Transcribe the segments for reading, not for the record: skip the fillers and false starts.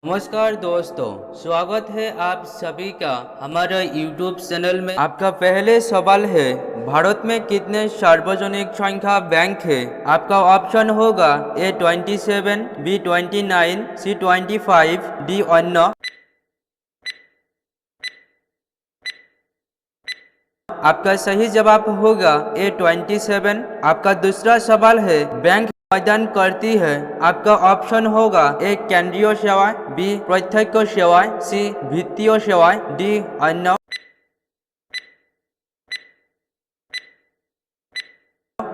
नमस्कार दोस्तों, स्वागत है आप सभी का हमारा YouTube चैनल में। आपका पहले सवाल है, भारत में कितने सार्वजनिक संख्या बैंक है? आपका ऑप्शन होगा A27, B29, C25, D अन्य। आपका सही जवाब होगा A27। आपका दूसरा सवाल है, बैंक प्रदान करती है? आपका ऑप्शन होगा ए केंद्रीय सेवाएं, बी प्रत्यक्ष सेवाएं, सी वित्तीय सेवाएं, डी अन्य।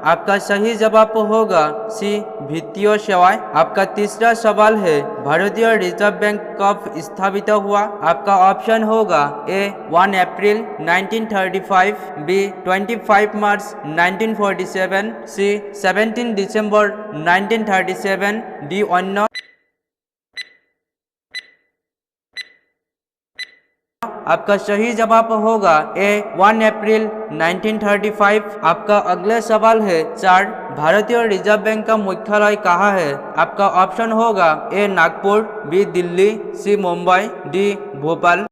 आपका सही जवाब होगा सी वित्तीय सेवाएं। आपका तीसरा सवाल है, भारतीय रिजर्व बैंक कब स्थापित हुआ? आपका ऑप्शन होगा ए 1 अप्रैल 1935, बी 25 मार्च 1947, सी 17 दिसंबर 1937, डी अन्य। आपका सही जवाब होगा ए 1 अप्रैल 1935। आपका अगला सवाल है 4, भारतीय रिजर्व बैंक का मुख्यालय कहाँ है? आपका ऑप्शन होगा ए नागपुर, बी दिल्ली, सी मुंबई, डी भोपाल।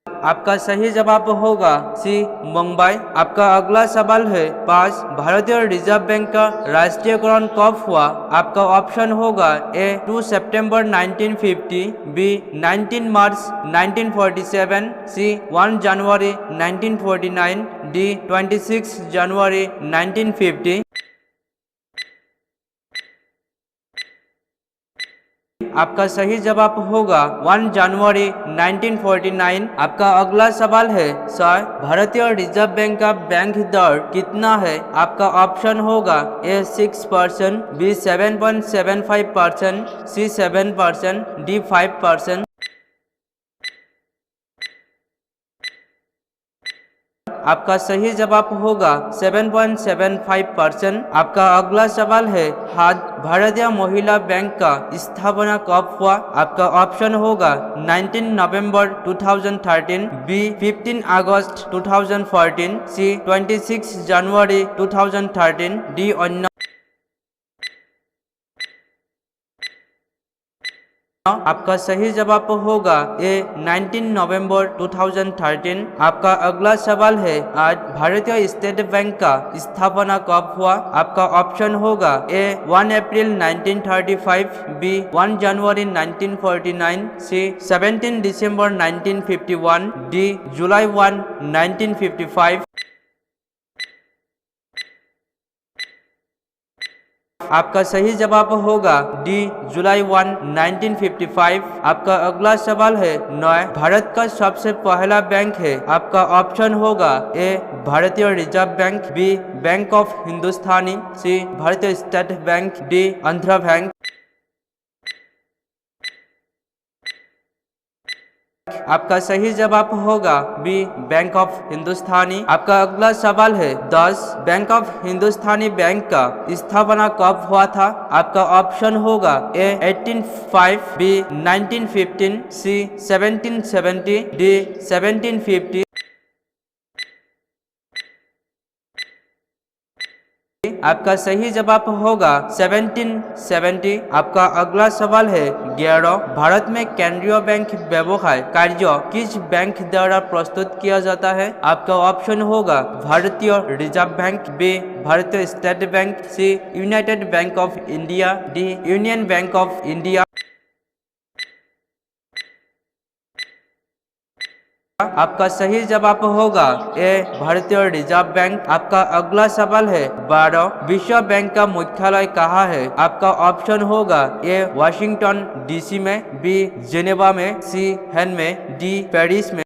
आपका सही जवाब होगा सी मुंबई। आपका अगला सवाल है 5, भारतीय रिजर्व बैंक का राष्ट्रीयकरण कब हुआ? आपका ऑप्शन होगा ए 2 सितंबर 1950, बी 19 मार्च 1947, सी 1 जनवरी 1949, डी 26 जनवरी 1950। आपका सही जवाब होगा 1 जनवरी 1949। आपका अगला सवाल है सर, भारतीय रिजर्व बैंक का बैंक दर कितना है? आपका ऑप्शन होगा ए 6%, बी 7.75%, सी 7%, डी 5%। आपका सही जवाब होगा 7.75%। आपका अगला सवाल है, भारतीय महिला बैंक का स्थापना कब हुआ? आपका ऑप्शन होगा 19 नवंबर 2013, बी 15 अगस्त 2014, सी 26 जनवरी 2013, डी अन्य। आपका सही जवाब होगा ए 19 नवंबर 2013। आपका अगला सवाल है, आज भारतीय स्टेट बैंक का स्थापना कब हुआ? आपका ऑप्शन होगा ए 1 अप्रैल 1935, बी 1 जनवरी 1949, सी 17 दिसंबर 1951, डी जुलाई 1 1955। आपका सही जवाब होगा डी जुलाई 1 1955। आपका अगला सवाल है 9, भारत का सबसे पहला बैंक है? आपका ऑप्शन होगा ए भारतीय reserve bank, B bank of Hindustani, C भारतीय state bank, D Andhra bank. आपका सही जवाब होगा बी बैंक ऑफ हिंदुस्तानी। आपका अगला सवाल है 10, बैंक ऑफ हिंदुस्तानी बैंक का स्थापना कब हुआ था? आपका ऑप्शन होगा ए 1805, बी 1915, सी 1770, डी 1750। आपका सही जवाब होगा 1770। आपका अगला सवाल है 11, भारत में केंद्रीय बैंक व्यवहार कार्य किस बैंक द्वारा प्रस्तुत किया जाता है? आपका ऑप्शन होगा Bharatiya reserve bank, B Bharatiya state bank, C united bank of India, D union bank of India. आपका सही जवाब होगा ए भारतीय रिजर्व बैंक। आपका अगला सवाल है 12, विश्व बैंक का मुख्यालय कहाँ है? आपका ऑप्शन होगा ए वाशिंगटन डीसी में, बी जेनेवा में, सी हेन में, डी पेरिस में।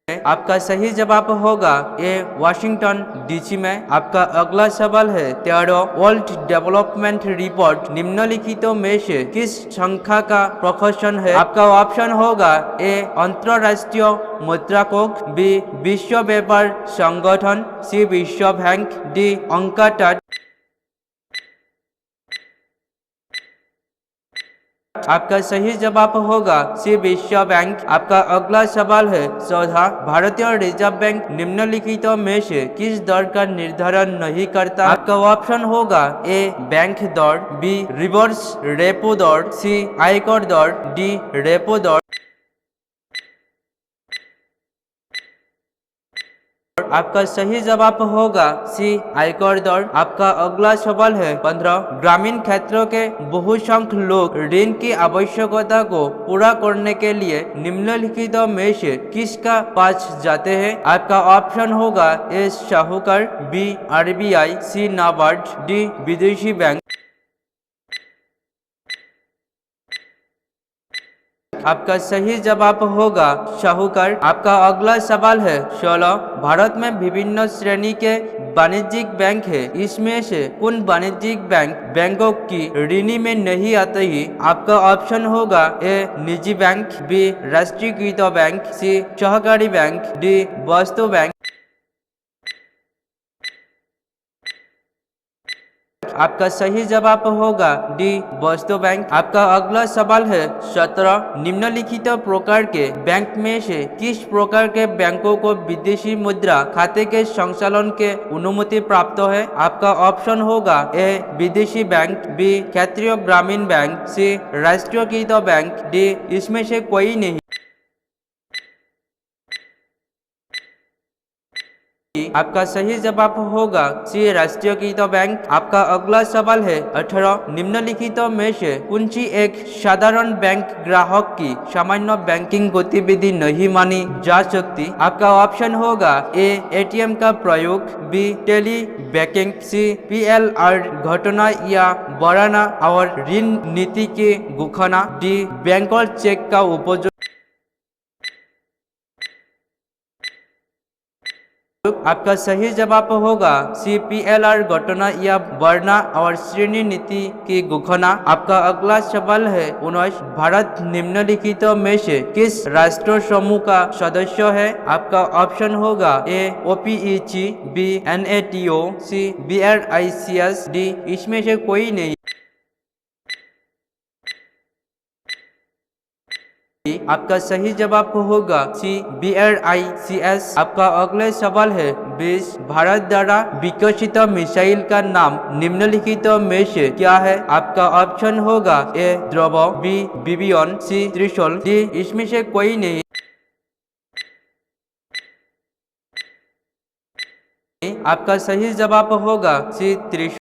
आपका सही जवाब होगा ए वाशिंगटन डीसी में। आपका अगला सवाल है 13, वर्ल्ड डेवलपमेंट रिपोर्ट निम्नलिखितों में से किस संख्या का प्रकाशन है? आपका ऑप्शन होगा ए अंतरराष्ट्रीय मुद्रा कोष, बी विश्व व्यापार संगठन, सी विश्व बैंक, डी अंकाटाट। आपका सही जवाब होगा सी विश्व बैंक। आपका अगला सवाल है 14, भारतीय रिजर्व बैंक निम्नलिखितों में से किस दर का निर्धारण नहीं करता। आपका ऑप्शन होगा ए बैंक दर, बी रिवर्स रेपो दर, सी आयकर दर, डी रेपो दर। आपका सही जवाब होगा सी आयकर दर। आपका अगला सवाल है 15, ग्रामीण क्षेत्रों के बहुसंख्यक लोग ऋण की आवश्यकता को पूरा करने के लिए निम्नलिखितों में से किसका पास जाते हैं। आपका ऑप्शन होगा ए साहूकार, बी आरबीआई, सी नाबार्ड, डी विदेशी बैंक। आपका सही जवाब होगा साहूकार। आपका अगला सवाल है 16, भारत में विभिन्न श्रेणी के वाणिज्यिक बैंक है, इसमें से कौन वाणिज्यिक बैंक बैंकों की श्रेणी में नहीं आते ही। आपका ऑप्शन होगा ए निजी बैंक, बी राष्ट्रीयकृत बैंक, सी सहकारी बैंक, डी वस्तु बैंक। आपका सही जवाब होगा डी वस्तु बैंक। आपका अगला सवाल है 17, निम्नलिखित प्रकार के बैंक में से किस प्रकार के बैंकों को विदेशी मुद्रा खाते के संचालन के अनुमति प्राप्त है। आपका ऑप्शन होगा ए विदेशी बैंक, बी क्षेत्रीय ग्रामीण बैंक, सी राष्ट्रीयकृत बैंक, डी इसमें से कोई नहीं। आपका सही जवाब होगा सी राष्ट्रीयकृत बैंक। आपका अगला सवाल है 18, निम्नलिखित में से कौन सी एक साधारण बैंक ग्राहक की सामान्य बैंकिंग गतिविधि नहीं मानी जा सकती। आपका ऑप्शन होगा ए एटीएम का प्रयोग, बी टेली बैंकिंग, सी पीएलआर घटना या बढ़ाना और ऋण नीति के घोषणा, डी बैंकर चेक का उपयोग। आपका सही जवाब होगा सी पीएलआर घटना या बढ़ना और श्रेणी नीति की घोषणा। आपका अगला सवाल है 19, भारत निम्नलिखित में से किस राष्ट्र समूह का सदस्य है। आपका ऑप्शन होगा ए ओपीईसी, बी एनएटीओ, सी बीआरआईसीएस, डी इसमें से कोई नहीं। आपका सही जवाब होगा सी बीआरआईसीएस। आपका अगले सवाल है 20, भारत द्वारा विकसित मिसाइल का नाम निम्नलिखित में से क्या है। आपका ऑप्शन होगा ए ध्रुव, बी विबियन, सी त्रिशूल, डी इसमें से कोई नहीं। आपका सही जवाब होगा सी त्रिशूल।